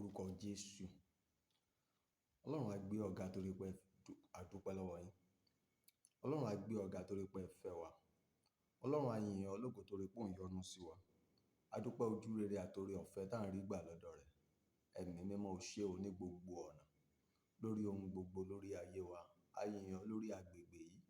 Lórúkọ Jésù. Ọlọ́run á gbé ọ̀gá torí pé a dúpẹ́ lọ́wọ́ yín. Ọlọ́run á gbé ọ̀gá torí pé ẹ fẹ́ wa. Ọlọ́run á yìn ọ́ lógo torí pé ò ń yọ́nú sí wa. A dúpẹ́ ojú rere àt'oore ọ̀fẹ́ tá à ń rí gbà lọ́dọ̀ rẹ. Ẹ̀mí mímọ́ o ṣé o ní gbogbo ọ̀nà, lórí ohun gbogbo lórí ayé wa. A yìn ọ́ lórí agbègbè yìí.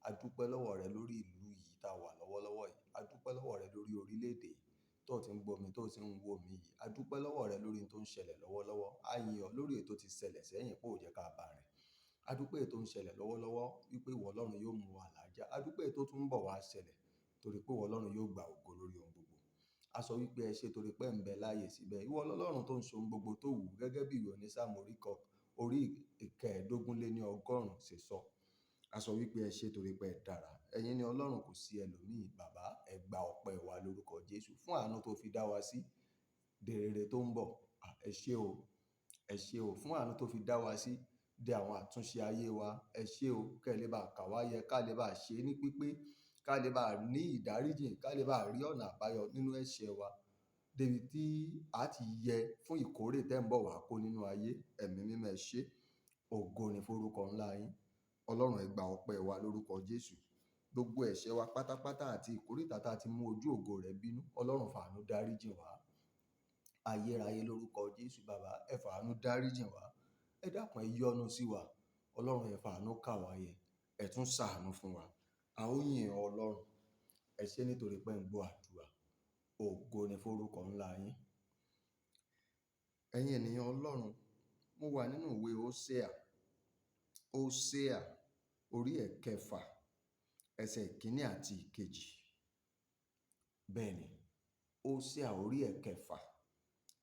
A dúpẹ́ lọ́wọ́ rẹ lórí ìlú yìí tá a wà lọ́wọ́lọ́wọ́ yìí. A dúpẹ́ lọ́wọ́ rẹ lórí orílẹ̀-èdè yìí tó ti ń gbọ́ mi, tó ti ń wò mí yìí. A dúpẹ́ lọ́wọ́ rẹ lórí ohun tó ń ṣẹlẹ̀ lọ́wọ́lọ́wọ́. A yìn ọ́ lórí èyí tó ti ṣẹlẹ̀ sẹ́yìn pé ò jẹ́ ká bá rìn. A dúpẹ́ èyí tó ń ṣẹlẹ̀ lọ́wọ́lọ́wọ́ wípé ìwọ Ọlọ́run yóò mú wa làjà. A dúpẹ́ èyí tó tún ń bọ̀ wá ṣẹlẹ̀ torí pé ìwọ Ọlọ́run yóò gba ògo lórí ohun gbogbo. A sọ wípé ẹ ṣé torí pé ẹ̀ ń bẹ láàyè síbẹ̀. Ìwọ Ọlọ́run tó ń ṣe ohun gbogbo tó wù gẹ́gẹ́ bí ìwé Onísáàmù orí ìkẹẹ̀dógúnléní ọgọ́rùn-ún ṣe sọ. A sọ wípé ẹ ṣé torí pé ẹ dára. Ẹ̀yin ni Ọlọ́run, kò sí ẹlòmíì. Bàbá, ẹ gba ọpẹ́ wa lórúkọ Jésù fún àánú tó fi dá wa sí de rere tó ń bọ̀. Ẹ ṣé o. Ẹ ṣé o fún àánú tó fi dá wa sí de àwọn àtúnṣe ayé wa. Ẹ ṣé o kí ẹ lè bá kà wá yẹ, ká lè bá ṣe ní pípé, ká lè bá ní ìdáríjì, ká lè bá rí ọ̀nà àbáyọ nínú ẹ̀ṣẹ̀ wa débi tí a ti yẹ fún ìkórè tẹ́ ń bọ̀ wá kó nínú ayé. Ẹ̀mí mímọ́ ẹ ṣé. Ògo ni forúkọ ńlá yín. Ọlọ́run ẹ gba ọpẹ́ wa lórúkọ Jésù. Gbogbo ẹ̀ṣẹ̀ wa pátápátá àti ìkórìtà tá a ti mú ojú ògo rẹ bínú, Ọlọ́run fàánú dáríjì wá. Ayérayé lórúkọ Jésù. Bàbá, ẹ fàánú dáríjì wá. Ẹ dákun ẹ yọ́nú sí wa. Ọlọ́run ẹ fàánú kà wá yẹ. Ẹ tún ṣàánú fún wa. A ó yìn ọ́ Ọlọ́run. Ẹ ṣé nítorí pé ẹ̀ ń gbọ́ àdúrà. Ògo ni forúkọ ńlá yín. Ẹ̀yin ènìyàn Ọlọ́run, mo wà nínú ìwé Hóséà orí ẹ̀kẹfà ẹsẹ̀ ìkíní àti ìkejì. Bẹ́ẹ̀ni, Hóséà orí ẹ̀kẹfà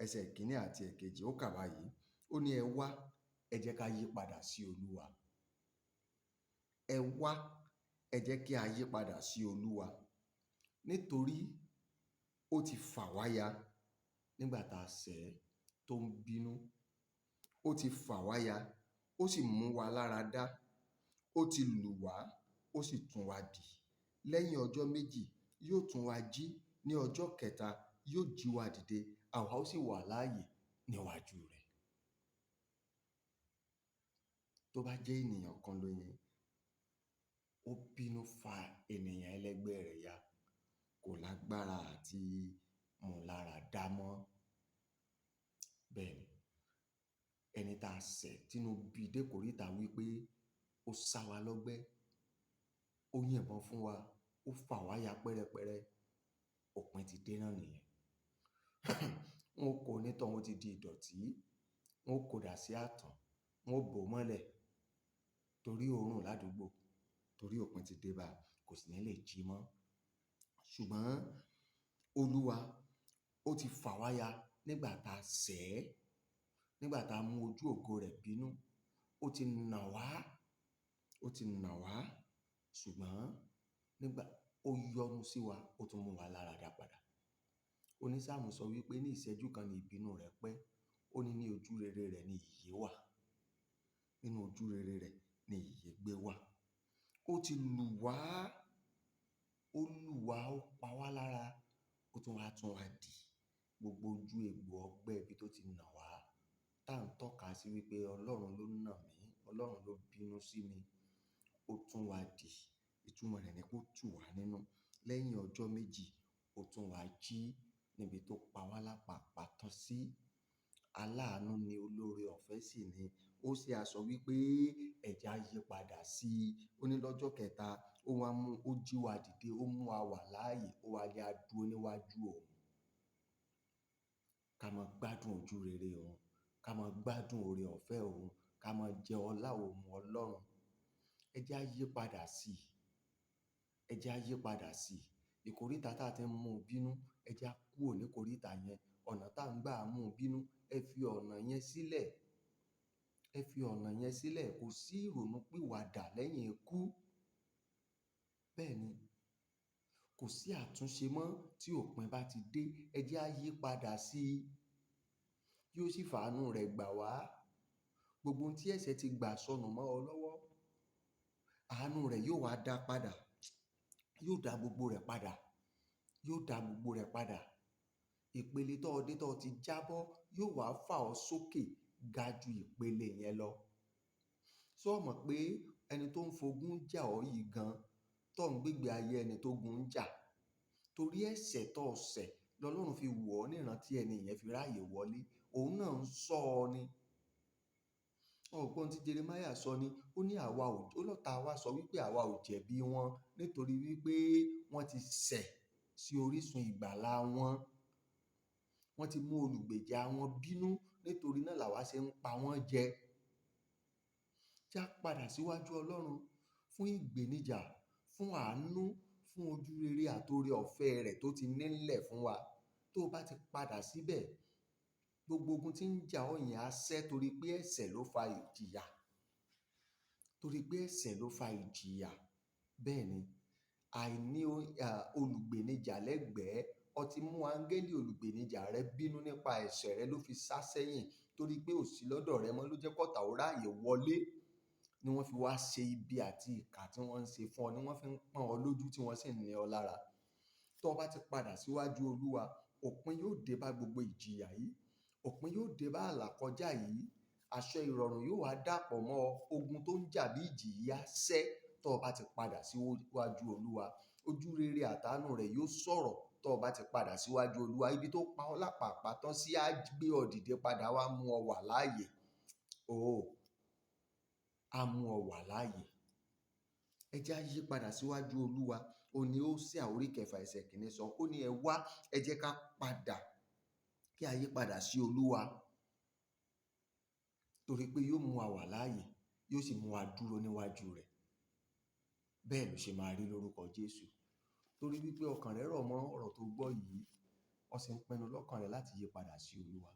ẹsẹ̀ ìkíní àti ìkejì. Ó kà báyìí. Ó ní ẹ wá, ẹ jẹ́ ká yí padà sí Olúwa. Ẹ wá, ẹ jẹ́ kí a yí padà sí Olúwa. Nítorí ó ti fà wá ya nígbà tá a ṣẹ̀ ẹ́ tó ń bínú. Ó ti fà wá ya, ó sì mú wa lára dá. Ó ti lù wá, ó sì tún wa dì. Lẹ́yìn ọjọ́ méjì, yóò tún wa jí. Ní ọjọ́ kẹta, yóò jí wa dìde. Àwa ó sì wà láàyè níwájú rẹ̀. Tó bá jẹ́ ènìyàn kan ló yẹn, ó bínú fa ènìyàn ẹlẹgbẹ́ rẹ̀ ya, kò lágbára àti mú lára dá mọ́. Bẹ́ẹ̀ni, ẹni tá a ṣẹ̀ tínú bí dé kòríta wípé ó sá wa lọ́gbẹ́, ó yìnbọn fún wa, ó fà wá ya pẹ́rẹpẹ̀rẹ. Òpin ti dé náà nìyẹn. Wọn kò onítọ̀hún, ó ti di ìdọ̀tí. Wọn kò dà sí ààtàn, wọn bò mọ́lẹ̀ torí òórùn ládùúgbò, torí òpin ti dé bá, kò sì ní lè jí mọ́. Ṣùgbọ́n Olúwa, ó ti fà wá ya nígbà tá a ṣẹ̀ ẹ́, nígbà tá a mú ojú ògo rẹ̀ bínú. Ó ti nà wá, ó ti nà wá. Ṣùgbọ́n nígbà ó yọ́nú sí wa, ó tún mú wa lára dá padà. Onísáàmù sọ wípé ní ìṣẹ́jú kan ni ìbínú rẹ̀ pẹ́. Ó ní ní ojú rere rẹ̀ ni ìyè wà. Nínú ojú rere rẹ̀ ni ìyè gbé wà. Ó ti lù wá, ó lù wá, ó pa wá lára, ó tún wá dì. Gbogbo ojú egbò ọgbẹ́ ibi tó ti nà wá, tá ń tọ́ka sí wípé Ọlọ́run ló nà mí, Ọlọ́run ló bínú sí mi, ó tún wá dì. Ìtumọ̀ rẹ̀ ni pé ó tù wá nínú. Lẹ́yìn ọjọ́ méjì, ó tún wá jí níbi tó pa wá lápá tán sí. Aláàánú ni, olóore ọ̀fẹ́ sì ni. Hóséà sọ wípé ẹ jẹ́ á yí padà sí i. Ó ní lọ́jọ́ kẹta, ó jí wa dìde, ó mú wa wà láàyè, ó wá ní a dúró níwájú òun. Ká máa gbádùn ojú rere òun, ká máa gbádùn oore ọ̀fẹ́ òun, ká máa jẹ ọlá òun Ọlọ́run. Ẹ jẹ́ á yí padà sí i. Ẹ jẹ́ á yí padà sí i. Ìkóríta tá a ti ń mú bínú, ẹ jẹ́ á kúrò ní ìkóríta yẹn. Ọ̀nà tá ń gbà mú bínú, ẹ fi ọ̀nà yẹn sílẹ̀. Ẹ fi ọ̀nà yẹn sílẹ̀. Kò sí ìrònú pìwàdà lẹ́yìn ikú. Bẹ́ẹ̀ni, kò sí àtúnṣe mọ́ tí òpin bá ti dé. Ẹ jẹ́ á yí padà sí i. Yóò sì fàánú rẹ̀ gbà wá. Gbogbo ohun tí ẹ̀ṣẹ̀ ti gbà sọnù mọ́ ọ lọ́wọ́, àánú rẹ̀ yóò wá dá padà. Yóò dá gbogbo rẹ̀ padà. Yóò dá gbogbo rẹ̀ padà. ìpele tó dé tó ti jábọ́ yóò wá fà ọ́ sókè ga ju ìpele yẹn lọ. Ṣé o mọ̀ pé ẹni tó ń fogún jà ọ́ yìí gan, tó ń gbégbé ayé ẹni tó gun ń jà, torí ẹ̀ṣẹ̀ tó ṣẹ̀ lọ́lọ́run fi wò ọ́ níran tí ẹni yẹn fi ráàyè wọlé, òun náà ń ṣọ́ ọ ni. Ọ̀gbọ́n tí Jeremáyà sọ ni, ó ní lọ́tà wa sọ wípé àwa ò jẹ̀bi wọn nítorí wípé wọ́n ti ṣẹ̀ sí orísun ìgbàlà wọn. Wọ́n ti mú olùgbèjà wọn bínú, nítorí náà làwa ṣe ń pa wọ́n jẹ. Já padà síwájú Ọlọ́run fún ìgbèníjà, fún àánú, fún ojú rere àtore ọ̀fẹ́ rẹ̀ tó ti nílẹ̀ fún wa. Tó o bá ti padà síbẹ̀, gbogbo ogun tí ń jà ọ́ yẹn á ṣẹ́, torí pé ẹ̀ṣẹ̀ ló fa ìjìyà. Torí pé ẹ̀ṣẹ̀ ló fa ìjìyà. Bẹ́ẹ̀ ni, àìní olùgbèníjà lẹ́gbẹ̀ẹ́, ó ti mú áńgẹ́lì olùgbèníjà rẹ bínú nípa ẹ̀ṣẹ̀ rẹ ló fi sá sẹ́yìn, torí pé ò sí lọ́dọ̀ rẹ mọ́ ló jẹ́ kọ́tà ó ráàyè wọlé. Ni wọ́n fi wá ṣe ibi àti ìkà tí wọ́n ń ṣe fún ọ, ni wọ́n fi ń pọ́n ọ lójú tí wọ́n sì ń ní ọ lára. Tó o bá ti padà síwájú Olúwa, òpin yóò dé bá gbogbo ìjìyà yìí. Òpin yóò dé bá àlàkọjá yìí. Àṣẹ ìrọ̀rùn yóò wá dàpọ̀ mọ́ ọ. Ogun tó ń jà bí ìjì yìí á ṣẹ́ tó o bá ti padà síwájú Olúwa. Ojú rere àtàánú rẹ̀ yóò sọ̀rọ̀ tó o bá ti padà síwájú Olúwa. Ibi tó pa ọ́ lápàpá tán sí á gbé ọ dìde padà, wá mú ọ wà láàyè. Á mú ọ wà láàyè. Ẹ jẹ́ á yí padà síwájú Olúwa. Ó ní Hósíà orí 9 ẹsẹ̀ 1 sọ, ó ní ẹ wá, ẹ jẹ́ ká padà, kí a yí padà sí Olúwa, torí pé yóò mú wa wà láàyè, yóò sì mú wa dúró níwájú rẹ̀. Bẹ́ẹ̀ ló ṣe máa rí lórúkọ Jésù. Torí wípé ọkàn rẹ rọ̀ mọ́ ọ̀rọ̀ tó gbọ́ yìí, ó sì ń pinnu lọ́kàn rẹ láti yí padà sí Olúwa.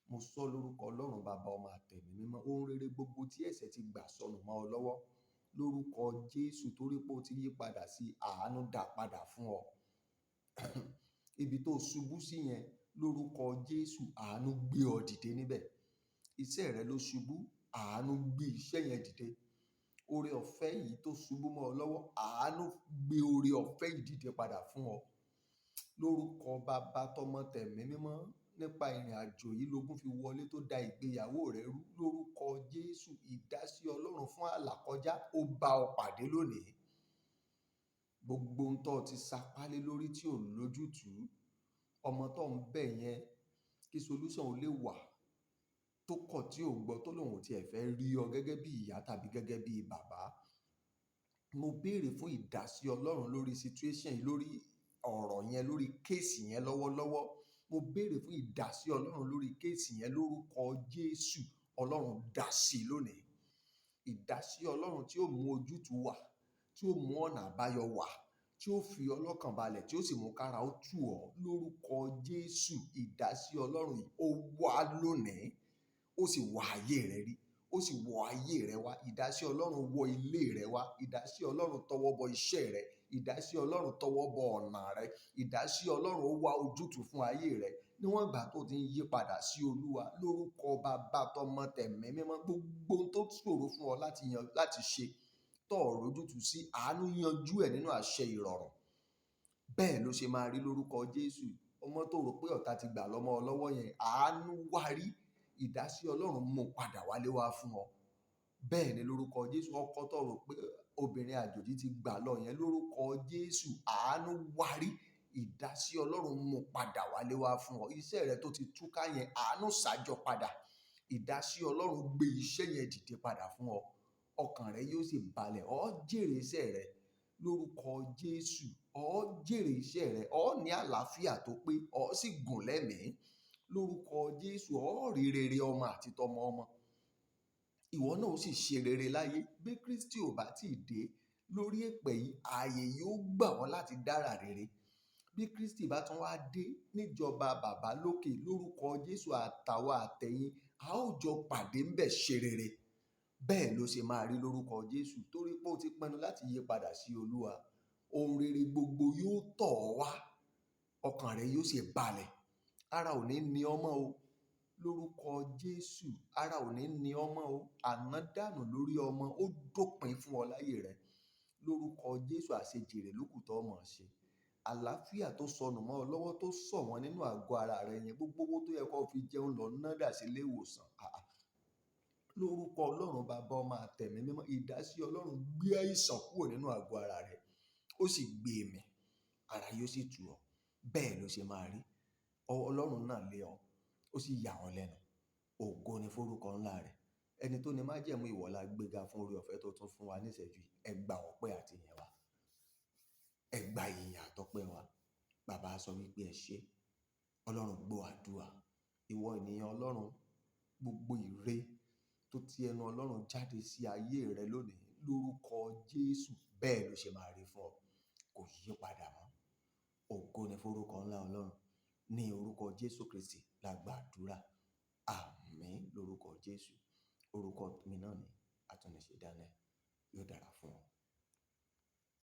Mo sọ lórúkọ Ọlọ́run Baba, Ọmọ àtẹ̀mí mímọ́, ohun rere gbogbo tí ẹ̀ṣẹ̀ ti gbà sọnù mọ́ ọ lọ́wọ́, lórúkọ Jésù, torí pé o ti yí padà sí, àánú dá padà fún ọ. Ibi tó ṣubú sí yẹn, lórúkọ Jésù, àánú gbé ọ dìde níbẹ̀. Iṣẹ́ rẹ ló ṣubú, àánú gbé iṣẹ́ yẹn dìde. Oore ọ̀fẹ́ yìí tó ṣubú mọ́ ọ lọ́wọ́, àánú gbé oore ọ̀fẹ́ yìí dìde padà fún ọ. Lórúkọ Baba, tọmọ tẹ̀mí mímọ́, nípa ìrìn-àjò yìí lógún fi wọlé tó da ìgbéyàwó rẹ rú. Lórúkọ Jésù, ìdásí Ọlọ́run fún àlàkọjá ó bá ọ pàdé lónìí. Gbogbo ohun tó ti sapá lé lórí tí ò lójútùú, ọmọ tó ń bẹ̀ yẹn kí solution ó lè wà, tó kọ̀ tí ò gbọ́, tó lòun ò tiẹ̀ fẹ́ rí ọ gẹ́gẹ́ bí ìyá tàbí gẹ́gẹ́ bí bàbá. Mo béèrè fún ìdásí Ọlọ́run lórí situation yìí, lórí ọ̀rọ̀ yẹn, lórí kéèsì yẹn lọ́wọ́lọ́wọ́. Mo béèrè fún ìdásí Ọlọ́run lórí kéèsì yẹn lórúkọ Jésù. Ọlọ́run dá sí lónìí. Ìdásí Ọlọ́run tí ó mú ojútùú wà, tí ó mú ọ̀nà àbáyọ wà, tí ó fi ọlọ́kàn balẹ̀, tí ó sì mú kára ó tù ọ́ lórúkọ Jésù. Ìdásí Ọlọ́run yìí ó wá lónìí, ó sì wọ ayé rẹ rí, ó sì wọ ayé rẹ wá. Ìdásí Ọlọ́run wọ ilé rẹ wá. Ìdásí Ọlọ́run tọwọ́ bọ iṣẹ́ rẹ. Ìdásí Ọlọ́run tọwọ́ bọ ọ̀nà rẹ. Ìdásí Ọlọ́run ó wá ojútùú fún ayé rẹ. Níwọ̀n ìgbà tó ti ń yí padà sí Olúwa, lórúkọ Baba, tọmọ tẹ̀mí mímọ́, gbogbo ohun tó ṣòro fún ọ láti ṣe, tó ò rójútùú sí, àánú yanjú ẹ̀ nínú àṣẹ ìrọ̀rùn. Bẹ́ẹ̀ ló ṣe máa rí lórúkọ Jésù. Ọmọ tó rò pé ọ̀tá ti gbà lọ́mọ ọ lọ́wọ́ yẹn, àánú wárí. Ìdásí Ọlọ́run mú padà wálé wá fún ọ. Bẹ́ẹ̀ ni lórúkọ Jésù. Ọkọ tó rò pé obìnrin àjòjì ti gbà lọ yẹn, lórúkọ Jésù, àánú wárí. Ìdásí Ọlọ́run mú padà wálé wá fún ọ. Iṣẹ́ rẹ tó ti túká yẹn, àánú ṣàjọ padà. Ìdásí Ọlọ́run gbé iṣẹ́ yẹn dìde padà fún ọ. Ọkàn rẹ yóò sì balẹ̀. Ó jèrè iṣẹ́ rẹ lórúkọ Jésù. Ó jèrè iṣẹ́ rẹ. Ó ní àlàáfíà tó pé, ó sì gùn lẹ́mìí lórúkọ Jésù. Ó rí rere ọmọ àti tọmọ ọmọ. Ìwọ náà ó sì ṣe rere láyé. Bí Kristi ò bá tí ì dé lórí èpẹ̀ yìí, ààyè yóò gbà wọ́n láti dára rere. Bí Kristi bá tún wá dé níjọba bàbá lókè, lórúkọ Jésù, àtàwa àtẹ̀yin, a ó jọ pàdé ńbẹ̀ ṣe rere. Bẹ́ẹ̀ ló ṣe máa rí lórúkọ Jésù, torí pé o ti pinnu láti yí padà sí Olúwa. Ohun rere gbogbo yóò tọ̀ ọ́ wá. Ọkàn rẹ yóò sì balẹ̀. Ara ò ní ní ọmọ o. Lórúkọ Jésù, ara ò ní ní ọmọ o. Ànádànù lórí ọmọ ó dópin fún ọ láyé rẹ. Lórúkọ Jésù, àṣejèrè lókù tó mọ̀ ṣe. àlàáfíà tó sọnù mọ́ ọ lọ́wọ́ tó sọ̀ wọ́n nínú àgọ́ ara rẹ yẹn, gbogbo owó tó yẹ kó fi jẹun lọ ná dà sí ilé ìwòsàn. Lórúkọ Ọlọ́run Baba, Ọmọ àtẹ̀mí mímọ́, ìdásí Ọlọ́run gbé àìsàn kúrò nínú àgọ́ ara rẹ, ó sì gbé mì, ara yóò sì tù ọ́. Bẹ́ẹ̀ ló ṣe máa rí. Ọwọ́ Ọlọ́run náà lé ọ, ó sì yà ọ́ lẹ́nu. Ògo ni forúkọ ńlá rẹ̀. Ẹni tó ní májẹ̀mú ìwọ la gbéga fún oore ọ̀fẹ́ tó tún fún wa ní ìṣẹ́jú yìí. Ẹ gba ọpẹ́ àti ìyìn wa. Ẹ gba ìyìn àtọpẹ́ wa. Bàbá sọ wípé ẹ ṣé. Ọlọ́run gbọ́ àdúrà. Ìwọ ènìyàn Ọlọ́run, gbogbo ire tó ti ẹnu Ọlọ́run jáde sí ayé rẹ lónìí, lórúkọ Jésù, bẹ́ẹ̀ ló ṣe máa rí fún ọ. Kò yí padà mọ́. Ògo ni forúkọ ńlá Ọlọ́run. Ní orúkọ Jésù Kristi la gba àdúrà. Àmín lórúkọ Jésù. Orúkọ mi náà ni Atúnìṣe Daniel. Yóò dára fún ọ.